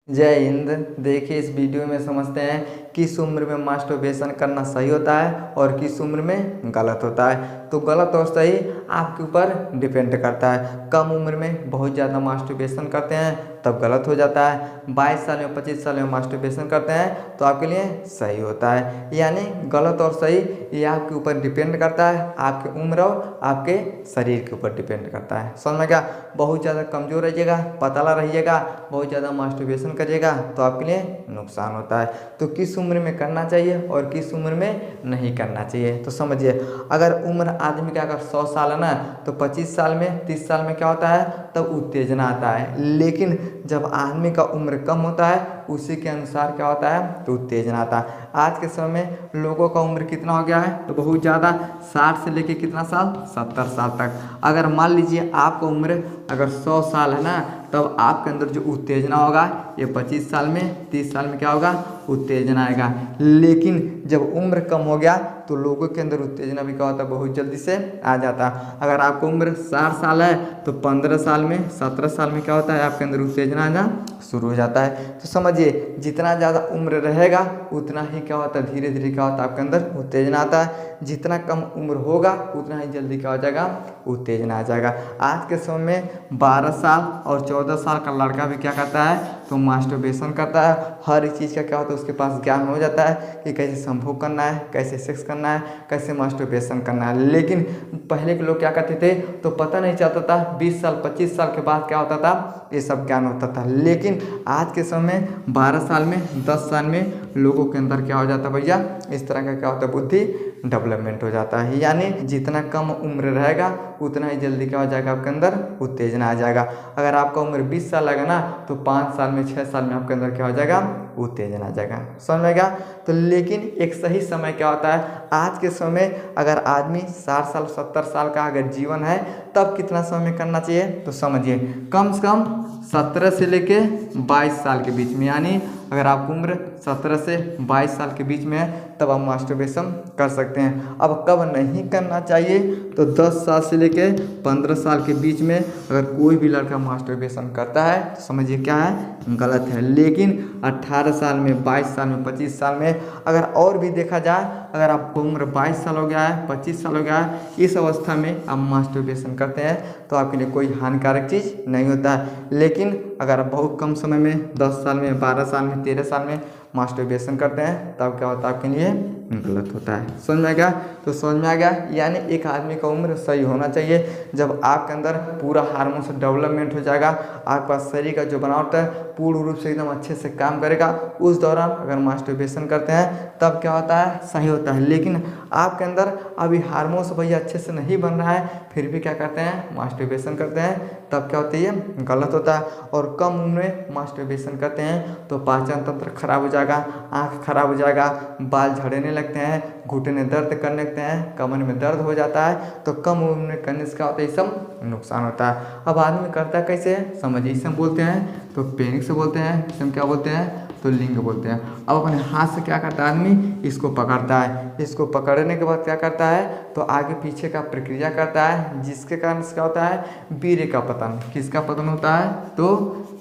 जय हिंद। देखिए, इस वीडियो में समझते हैं किस उम्र में मास्टरबेशन करना सही होता है और किस उम्र में गलत होता है। तो गलत और सही आपके ऊपर डिपेंड करता है। कम उम्र में बहुत ज़्यादा मास्टरबेशन करते हैं तब गलत हो जाता है। 22 साल में 25 साल में मास्टरबेशन करते हैं तो आपके लिए सही होता है। यानी गलत और सही ये आपके ऊपर डिपेंड करता है, आपके उम्र और आपके शरीर के ऊपर डिपेंड करता है। समझ में क्या? बहुत ज़्यादा कमज़ोर रहिएगा, पतला रहिएगा, बहुत ज़्यादा मास्टरबेशन करिएगा तो आपके लिए नुकसान होता है। तो किस उम्र में करना चाहिए और किस उम्र में नहीं करना चाहिए तो समझिए। अगर उम्र आदमी का अगर 100 साल है ना तो 25 साल में 30 साल में क्या होता है, तब उत्तेजना आता है। लेकिन जब आदमी का उम्र कम होता है उसी के अनुसार क्या होता है, तो उत्तेजना आता है। आज के समय में लोगों का उम्र कितना हो गया है, तो बहुत ज़्यादा 60 से लेके कितना साल, 70 साल तक। अगर मान लीजिए आपका उम्र अगर 100 साल है ना, तब आपके अंदर जो उत्तेजना होगा ये 25 साल में 30 साल में क्या होगा, उत्तेजना आएगा। लेकिन जब उम्र कम हो गया तो लोगों के अंदर उत्तेजना भी क्या होता है, बहुत जल्दी से आ जाता है। अगर आपका उम्र 60 साल है तो 15 साल में 17 साल में क्या होता है, आपके अंदर उत्तेजना आना शुरू हो जाता है। तो समझिए, जितना ज़्यादा उम्र रहेगा उतना ही क्या होता है, धीरे धीरे क्या होता है, आपके अंदर उत्तेजना आता है। जितना कम उम्र होगा उतना ही जल्दी क्या हो जाएगा, उत्तेजना आ जाएगा। आज के समय में 12 साल और 14 साल का लड़का भी क्या करता है, तो मास्टरबेशन करता है। हर एक चीज़ का क्या होता है, उसके पास ज्ञान हो जाता है कि कैसे संभोग करना है, कैसे सेक्स करना है, कैसे मास्टरबेशन करना है। लेकिन पहले के लोग क्या करते थे तो पता नहीं चलता था। 20 साल 25 साल के बाद क्या होता था, ये सब ज्ञान होता था। लेकिन आज के समय 12 साल में 10 साल में लोगों के अंदर क्या हो जाता है भैया, इस तरह का क्या होता है, बुद्धि डेवलपमेंट हो जाता है। यानी जितना कम उम्र रहेगा उतना ही जल्दी क्या हो जाएगा, आपके अंदर उत्तेजना आ जाएगा। अगर आपका उम्र 20 साल लगा ना तो 5 साल में 6 साल में आपके अंदर क्या हो जाएगा, उत्तेजना आ जाएगा। समझ में गया? तो लेकिन एक सही समय क्या होता है, आज के समय अगर आदमी 60 साल 70 साल का अगर जीवन है तब कितना समय करना चाहिए, तो समझिए कम से कम 17 से लेके 22 साल के बीच में। यानी अगर आपकी उम्र 17 से 22 साल के बीच में है तब आप मास्टरबेशन कर सकते हैं। अब कब नहीं करना चाहिए, तो 10 साल से लेके 15 साल के बीच में अगर कोई भी लड़का मास्टरबेशन करता है तो समझिए क्या है, गलत है। लेकिन 18 साल में 22 साल में 25 साल में अगर और भी देखा जाए, अगर आपको उम्र 22 साल हो गया है 25 साल हो गया है, इस अवस्था में आप मास्टरबेशन करते हैं तो आपके लिए कोई हानिकारक चीज़ नहीं होता है। लेकिन अगर आप बहुत कम समय में 10 साल में 12 साल में 13 साल में मास्टरबेशन करते हैं तब क्या होता है, आपके लिए गलत होता है। समझ में आ गया? तो समझ में आ गया। यानी एक आदमी का उम्र सही होना चाहिए जब आपके अंदर पूरा हार्मोन से डेवलपमेंट हो जाएगा, आपके पास शरीर का जो बनावट है पूर्ण रूप से एकदम अच्छे से काम करेगा। उस दौरान अगर मास्टरबेशन करते हैं तब क्या होता है, सही होता है। लेकिन आपके अंदर अभी हार्मोन्स भैया अच्छे से नहीं बन रहा है फिर भी क्या करते हैं, मास्टरबेशन करते हैं, तब क्या होती है, गलत होता है। और कम उम्र में मास्टरबेशन करते हैं तो पाचन तंत्र खराब हो जाएगा, आँख खराब हो जाएगा, बाल झड़ने लगते हैं, घुटने दर्द करने लगते हैं, कमर में दर्द हो जाता है। तो कम उम्र में करने से क्या होता है, सब नुकसान होता है। अब आदमी करता कैसे है समझिए। इसे हम बोलते हैं तो पेनिक से बोलते हैं, इसे हम क्या बोलते हैं, तो लिंग बोलते हैं। अब अपने हाथ से क्या करता है आदमी, इसको पकड़ता है। इसको पकड़ने के बाद क्या करता है, तो आगे पीछे का प्रक्रिया करता है जिसके कारण से क्या होता है, वीर्य का पतन। किसका पतन होता है, तो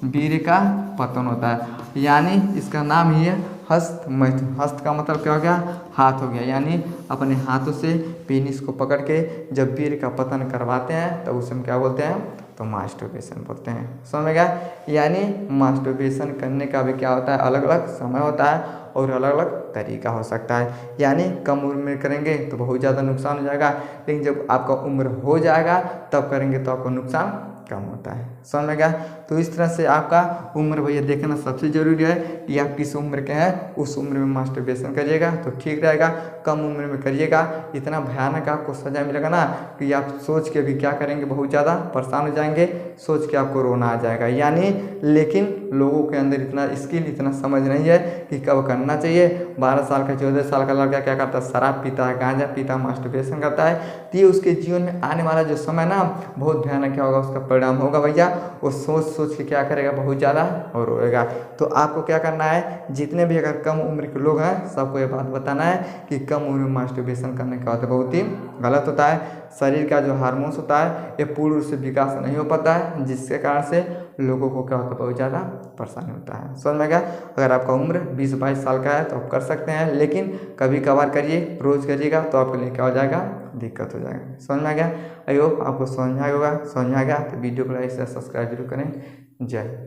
वीर्य का पतन होता है। यानी इसका नाम ही है हस्त मैथुन। हस्त का मतलब क्या हो गया, हाथ हो गया। यानी अपने हाथों से पेनिस को पकड़ के जब वीर्य का पतन करवाते हैं तो उसे हम क्या बोलते हैं, तो मास्टरबेशन बोलते हैं। समझ में गया? यानी मास्टरबेशन करने का भी क्या होता है, अलग अलग समय होता है और अलग अलग तरीका हो सकता है। यानी कम उम्र में करेंगे तो बहुत ज़्यादा नुकसान हो जाएगा, लेकिन जब आपका उम्र हो जाएगा तब करेंगे तो आपको नुकसान कम होता है। समझ में गया? तो इस तरह से आपका उम्र भैया देखना सबसे ज़रूरी है कि आप किस उम्र के हैं, उस उम्र में मास्टरबेशन करिएगा तो ठीक रहेगा। कम उम्र में करिएगा, इतना भयानक आपको सजा मिलेगा ना कि आप सोच के भी क्या करेंगे, बहुत ज़्यादा परेशान हो जाएंगे, सोच के आपको रोना आ जाएगा। यानी लेकिन लोगों के अंदर इतना स्किल, इतना समझ नहीं है कि कब करना चाहिए। 12 साल का 14 साल का लड़का क्या करता है, शराब पीता है, गांजा पीता है, मास्टरबेशन करता है, तो ये उसके जीवन में आने वाला जो समय ना बहुत भयानक क्या होगा, उसका परिणाम होगा भैया। वो सोच सोच के क्या करेगा, बहुत ज़्यादा और रोएगा। तो आपको क्या करना है, जितने भी अगर कम उम्र के लोग हैं सबको ये बात बताना है कि कम उम्र में मास्टरबेशन करने का होता है बहुत ही गलत होता है। शरीर का जो हार्मोन्स होता है ये पूर्ण रूप से विकास नहीं हो पाता है, जिसके कारण से लोगों को क्या होता है, बहुत ज़्यादा परेशानी होता है। समझ में गया। अगर आपका उम्र 20-22 साल का है तो आप कर सकते हैं, लेकिन कभी कभार करिए, रोज़ करिएगा तो आपके लिए क्या हो जाएगा, दिक्कत हो जाएगा। समझ में आ गया। आई होप आपको समझ में आ गया होगा। समझ में आ गया तो वीडियो को लाइक से सब्सक्राइब जरूर करें। जय हिंद।